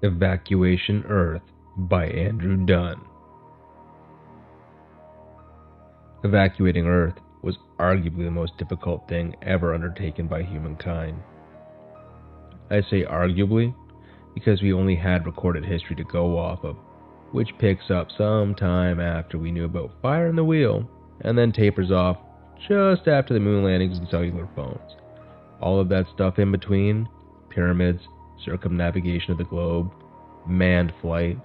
Evacuation Earth by Andrew Dunn. Evacuating Earth was arguably the most difficult thing ever undertaken by humankind. I say arguably because we only had recorded history to go off of, which picks up some time after we knew about fire in the wheel, and then tapers off just after the moon landings and cellular phones. All of that stuff in between, pyramids, circumnavigation of the globe, manned flight,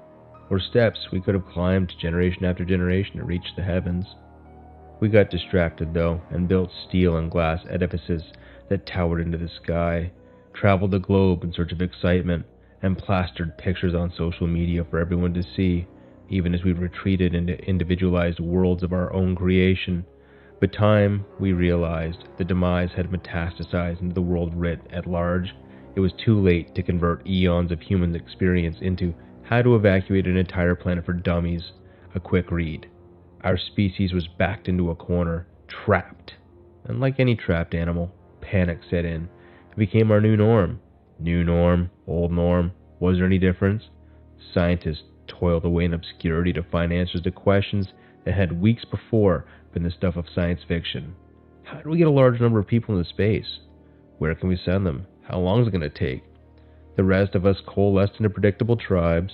or steps we could have climbed generation after generation to reach the heavens. We got distracted though, and built steel and glass edifices that towered into the sky, traveled the globe in search of excitement, and plastered pictures on social media for everyone to see, even as we retreated into individualized worlds of our own creation. But time, we realized, the demise had metastasized into the world writ at large. It was too late to convert eons of human experience into how to evacuate an entire planet for dummies, a quick read. Our species was backed into a corner, trapped. And like any trapped animal, panic set in. It became our new norm. New norm, old norm, was there any difference? Scientists toiled away in obscurity to find answers to questions that had weeks before been the stuff of science fiction. How do we get a large number of people into space? Where can we send them? How long is it going to take? The rest of us coalesced into predictable tribes.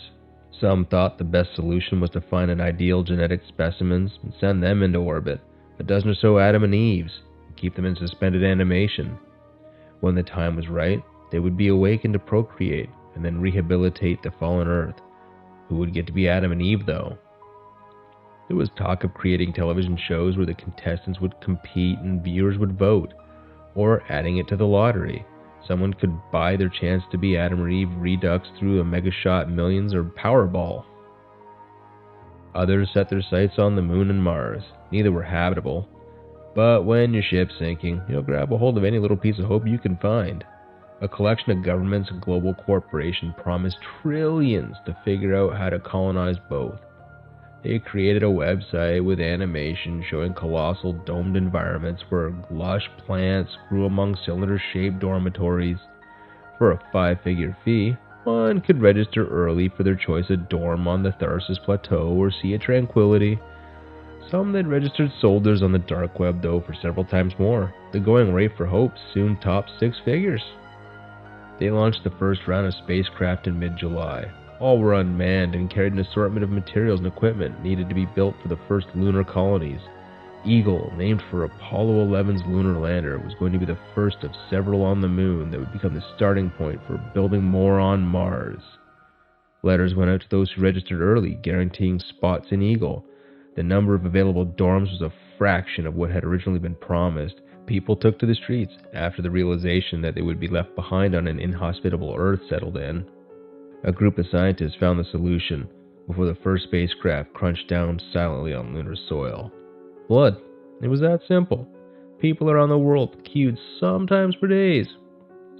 Some thought the best solution was to find an ideal genetic specimens and send them into orbit, a dozen or so Adam and Eves, and keep them in suspended animation. When the time was right, they would be awakened to procreate and then rehabilitate the fallen Earth. Who would get to be Adam and Eve, though? There was talk of creating television shows where the contestants would compete and viewers would vote, or adding it to the lottery. Someone could buy their chance to be Adam or Eve Redux through a Mega Shot Millions or Powerball. Others set their sights on the moon and Mars. Neither were habitable. But when your ship's sinking, you'll grab a hold of any little piece of hope you can find. A collection of governments and global corporations promised trillions to figure out how to colonize both. They created a website with animation showing colossal domed environments where lush plants grew among cylinder-shaped dormitories. For a 5-figure fee, one could register early for their choice of dorm on the Tharsis Plateau or Sea of Tranquility. Some that registered soldiers on the dark web, though, for several times more. The going rate for Hope soon topped 6 figures. They launched the first round of spacecraft in mid-July. All were unmanned and carried an assortment of materials and equipment needed to be built for the first lunar colonies. Eagle, named for Apollo 11's lunar lander, was going to be the first of several on the moon that would become the starting point for building more on Mars. Letters went out to those who registered early, guaranteeing spots in Eagle. The number of available dorms was a fraction of what had originally been promised. People took to the streets after the realization that they would be left behind on an inhospitable Earth settled in. A group of scientists found the solution before the first spacecraft crunched down silently on lunar soil. Blood. It was that simple. People around the world queued sometimes for days,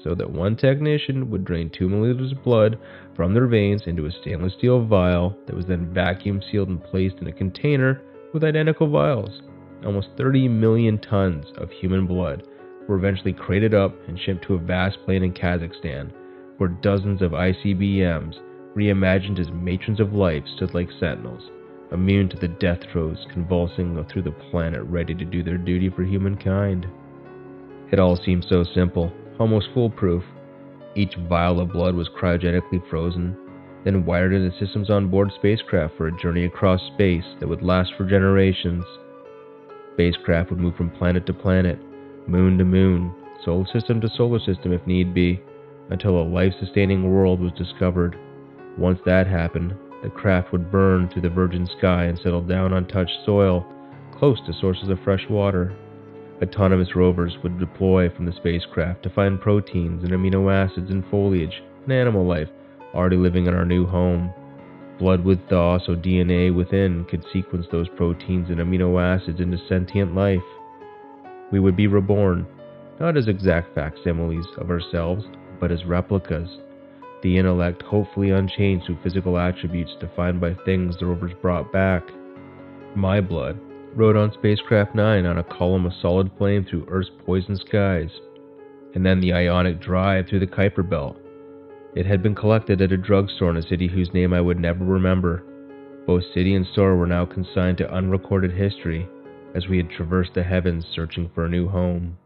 so that one technician would drain 2 milliliters of blood from their veins into a stainless steel vial that was then vacuum sealed and placed in a container with identical vials. Almost 30 million tons of human blood were eventually crated up and shipped to a vast plain in Kazakhstan, where dozens of ICBMs, reimagined as matrons of life, stood like sentinels, immune to the death throes convulsing through the planet, ready to do their duty for humankind. It all seemed so simple, almost foolproof. Each vial of blood was cryogenically frozen, then wired into systems on board spacecraft for a journey across space that would last for generations. Spacecraft would move from planet to planet, moon to moon, solar system to solar system if need be, until a life-sustaining world was discovered. Once that happened, the craft would burn through the virgin sky and settle down on untouched soil, close to sources of fresh water. Autonomous rovers would deploy from the spacecraft to find proteins and amino acids in foliage and animal life already living in our new home. Blood would thaw so DNA within could sequence those proteins and amino acids into sentient life. We would be reborn, not as exact facsimiles of ourselves, but as replicas, the intellect hopefully unchanged through physical attributes defined by things the rovers brought back. My blood rode on Spacecraft 9 on a column of solid flame through Earth's poison skies, and then the ionic drive through the Kuiper Belt. It had been collected at a drugstore in a city whose name I would never remember. Both city and store were now consigned to unrecorded history, as we had traversed the heavens searching for a new home.